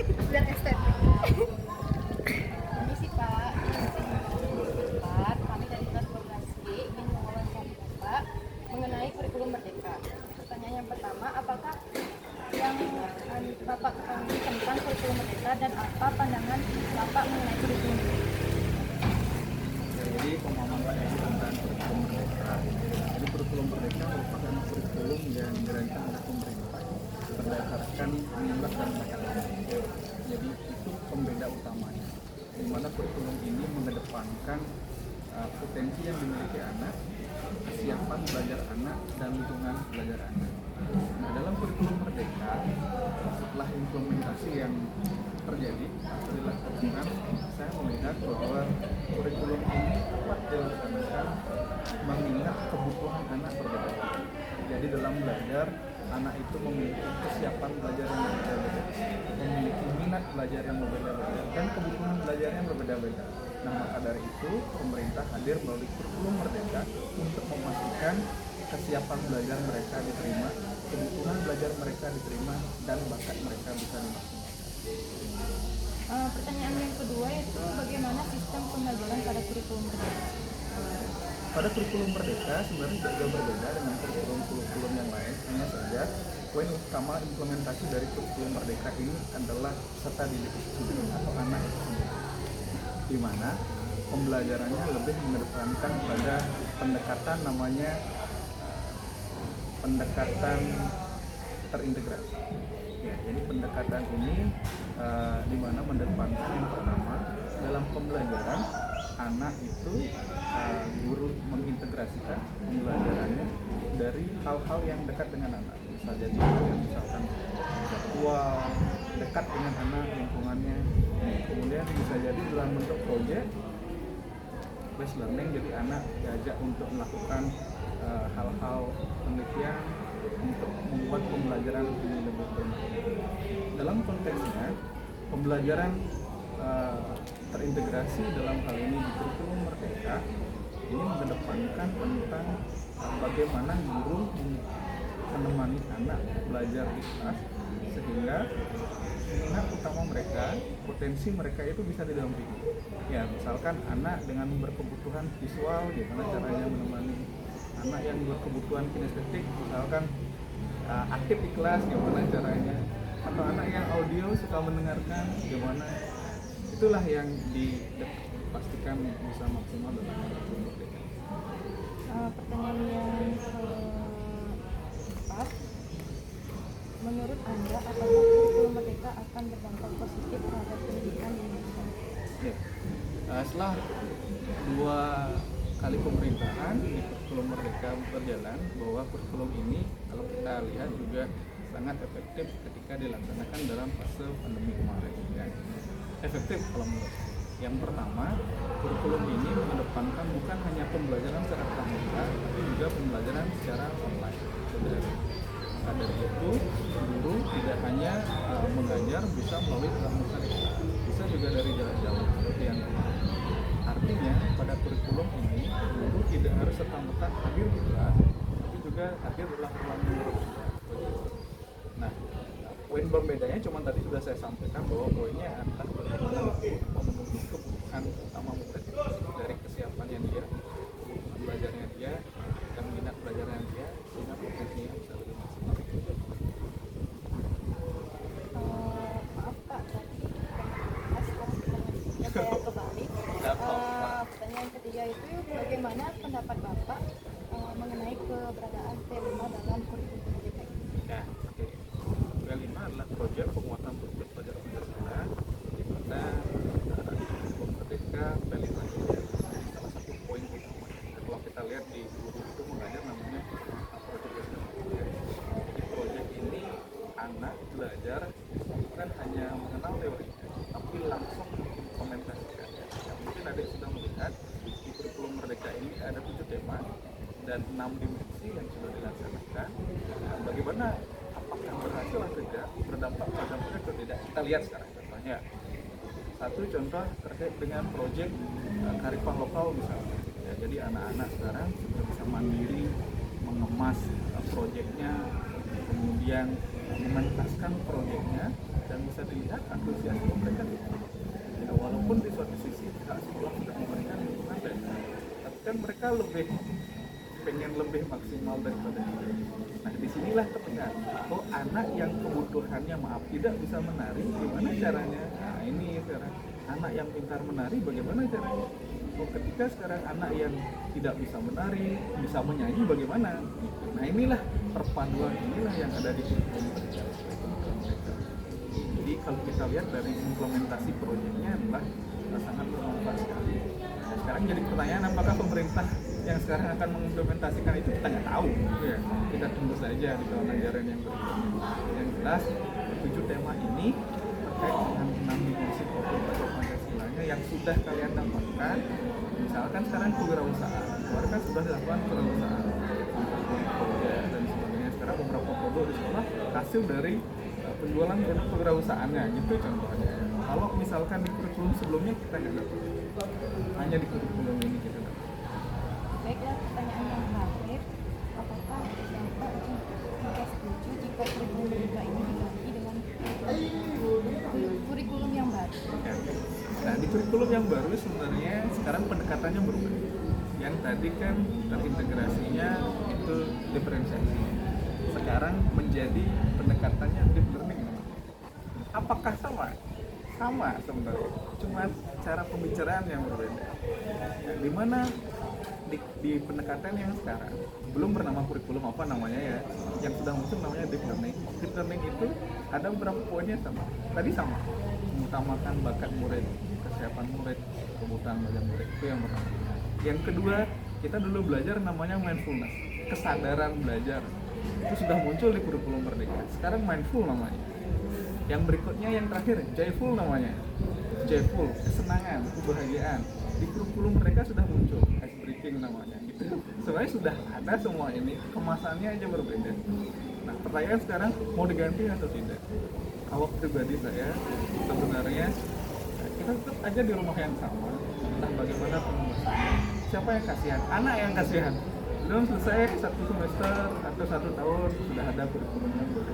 biar estetik. Ini sih Pak, Pak, kami dari kelas 12G ingin mewawancari Bapak mengenai kurikulum Merdeka. Pertanyaan yang pertama, apakah yang Bapak ketahui tentang kurikulum Merdeka dan apa pandangan Bapak mengenai kurikulum Merdeka? Jadi pemahaman saya tentang kurikulum merdeka. Jadi kurikulum merdeka merupakan kurikulum yang dirancang oleh pemerintah berdasarkan minat dan bakat anak. Jadi itu pembeda utamanya. Di mana kurikulum ini mengedepankan potensi yang dimiliki anak, kesiapan belajar anak dan lingkungan belajar anak. Nah, dalam kurikulum merdeka, setelah implementasi yang terjadi atau dilakukan, saya melihat bahwa kurikulum ini dapat dilaksanakan mengingat kebutuhan anak berbeda. Jadi dalam belajar, anak itu memiliki kesiapan belajar yang berbeda-beda, memiliki minat belajar yang berbeda-beda, dan kebutuhan belajar yang berbeda-beda. Nah, maka dari itu, pemerintah hadir melalui kurikulum merdeka untuk memastikan kesiapan belajar mereka diterima, kebutuhan belajar mereka diterima, dan bakat mereka bisa dimaksimalkan. Pertanyaan yang kedua yaitu bagaimana sistem pembelajaran pada kurikulum Merdeka? Pada kurikulum merdeka sebenarnya tidak jauh berbeda dengan kurikulum yang lain, hanya saja poin utama implementasi dari kurikulum merdeka ini adalah peserta didik atau anak itu sendiri, di mana pembelajarannya lebih mengedepankan pada pendekatan namanya pendekatan terintegrasi. Ya, jadi pendekatan ini di mana mengedepankan yang pertama dalam pembelajaran anak itu guru mengintegrasikan pembelajarannya dari hal-hal yang dekat dengan anak, misalnya misalkan jadwal dekat dengan anak, lingkungannya. Kemudian bisa jadi dalam bentuk proyek based learning, jadi anak diajak untuk melakukan hal-hal penelitian untuk membuat pembelajaran ini lebih bermanfaat. Dalam konteksnya pembelajaran terintegrasi dalam hal ini di kurikulum merdeka ini mengedepankan tentang bagaimana guru menemani anak belajar di kelas sehingga minat utama mereka, potensi mereka itu bisa didampingi. Ya, misalkan anak dengan berkebutuhan visual, gimana caranya menemani anak yang berkebutuhan kinestetik, misalkan aktif di kelas, gimana caranya, atau anak yang audio suka mendengarkan, gimana. Itulah yang dipastikan bisa maksimal dalam kurikulum merdeka. Pertanyaan yang keempat, menurut Anda apakah kurikulum Merdeka akan berdampak positif terhadap pendidikan di Indonesia? Ya. Setelah 2 kali pemerintahan di kurikulum merdeka berjalan, bahwa kurikulum ini kalau kita lihat juga sangat efektif ketika dilaksanakan dalam fase pandemi kemarin. Ya. Efektif kalau menurut saya. Yang pertama, kurikulum ini mengedepankan bukan hanya pembelajaran secara tatap muka, tapi juga pembelajaran secara online. Maka dari itu, guru tidak hanya mengajar bisa melalui tatap muka, bisa juga dari jarak jauh seperti yang kemarin. Artinya pada kurikulum ini guru tidak harus serta-merta hadir di kelas, tapi juga hadir dalam ruang guru. Nah, poin pembedanya cuma tadi sudah saya sampaikan bahwa poinnya adalah bagaimana memenuhi kebutuhan utama murid dari kesiapannya dia, kebutuhan belajarnya dia, dan minat belajarnya dia, sehingga potensinya bisa lebih maksimal. Maaf Pak, tadi saya kembali. Pertanyaan ketiga itu bagaimana pendapat Bapak mengenai keberadaan P5 dalam kurikulum Merdeka ini? Ya, oke. P5 adalah proyek penguatan proyek pelajar Pancasila, di mana kurikulum merdeka P5 ini jadi salah satu poin utama. Kalau kita lihat di guru itu mengajar namanya proyek belajar. Jadi proyek ini anak belajar bukan hanya mengenal teorinya, tapi langsung mengimplementasikannya. Ya, mungkin ada yang sudah melihat di kurikulum merdeka ini ada 7 tema dan 6 dimensi yang sudah dilaksanakan. Nah, bagaimana apakah berhasil atau tidak, berdampak pada mereka atau tidak, kita lihat sekarang. Contohnya, satu contoh terkait dengan proyek kearifan lokal misalnya. Ya, jadi anak-anak sekarang sudah bisa mandiri mengemas proyeknya, kemudian menuntaskan proyeknya, dan bisa dilihat antusiasme mereka gitu. Ya, walaupun di suatu sisi pihak sekolah sudah memberikan dukungan tapi kan mereka pengen lebih maksimal daripada itu. Nah, disinilah terdengar, oh anak yang kebutuhannya tidak bisa menari, gimana caranya? Nah ini sekarang anak yang pintar menari, bagaimana caranya? Oh, ketika sekarang anak yang tidak bisa menari, bisa menyanyi, bagaimana? Nah inilah perpaduan, inilah yang ada di kurikulum mereka. Jadi kalau kita lihat dari implementasi proyeknya adalah sangat bermanfaat sekali. Nah, sekarang jadi pertanyaan, apakah pemerintah yang sekarang akan mengimplementasikan itu? Kita nggak tahu ya, kita tunggu saja di tahun anggaran yang berikutnya. Yang jelas 7 tema ini terkait dengan 6 dimensi program Pancasilanya yang sudah kalian dapatkan. Misalkan sekarang kewirausahaan, keluarga sudah dilakukan kewirausahaan dan sebagainya. Sekarang beberapa produk di sekolah hasil dari penjualan produk kewirausahaannya gitu contohnya. Kalau misalkan di kurikulum sebelumnya kita nggak dapat, hanya di kurikulum ini kita dapat. Baiklah, pertanyaan yang terakhir, apakah Bapak juga setuju jika kurikulum merdeka ini diganti dengan kurikulum yang baru? Ya. Nah, di kurikulum yang baru sebenarnya sekarang pendekatannya berubah. Yang tadi kan terintegrasinya itu diferensiasi. Sekarang menjadi pendekatannya deep learning. Apakah sama? Sama sebenarnya, cuma cara pembicaraan yang berbeda. Nah, di mana di pendekatan yang sekarang belum bernama kurikulum apa namanya ya, yang sudah muncul namanya deep learning. Deep learning itu ada beberapa poinnya sama. Tadi sama, mengutamakan bakat murid, kesiapan murid, kebutuhan bakat murid, itu yang pertama. Yang kedua, kita dulu belajar namanya mindfulness, kesadaran belajar. Itu sudah muncul di kurikulum merdeka. Sekarang mindful namanya. Yang berikutnya yang terakhir, joyful namanya. Joyful, kesenangan, kebahagiaan. Di kurikulum mereka sudah muncul, ice breaking namanya gitu. Sebenarnya sudah ada semua ini, kemasannya aja berbeda. Nah, pertanyaan sekarang mau diganti atau tidak? Kalau pribadi saya sebenarnya kita tetap aja di rumah yang sama. Entah bagaimana pengurusannya. Siapa yang kasihan? Anak yang kasihan. Belum selesai 1 semester atau 1 tahun sudah ada kurikulum yang baru.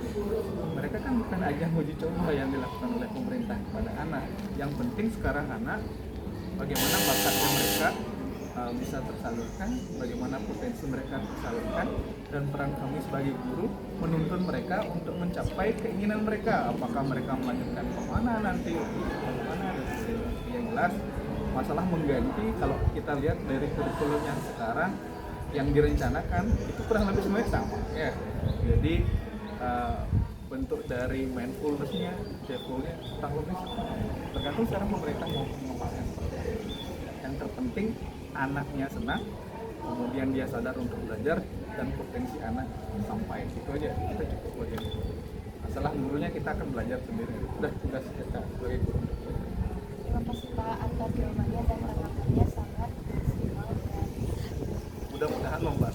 Mereka kan bukan ajang uji coba yang dilakukan oleh pemerintah kepada anak. Yang penting sekarang anak, bagaimana bakatnya mereka bisa tersalurkan, bagaimana potensi mereka tersalurkan, dan peran kami sebagai guru menuntun mereka untuk mencapai keinginan mereka. Apakah mereka melanjutkan kemana nanti, kemana, dan sebagainya. Yang jelas masalah mengganti, kalau kita lihat dari kurikulum yang sekarang yang direncanakan itu kurang lebih semuanya sama ya. Jadi bentuk dari mindfulness-nya, joyful-nya kurang lebih sama. Tergantung sekarang pemerintah mau mengembangkan seperti apa. Yang terpenting anaknya senang, kemudian dia sadar untuk belajar, dan potensi anak sampai. Itu aja, kita cukup bagian itu. Masalah gurunya kita akan belajar sendiri. Udah tugas kita sebagai guru. Terima kasih Pak atas jawabannya dan tanggapannya sangat maksimal dan Mudah-mudahan membantu.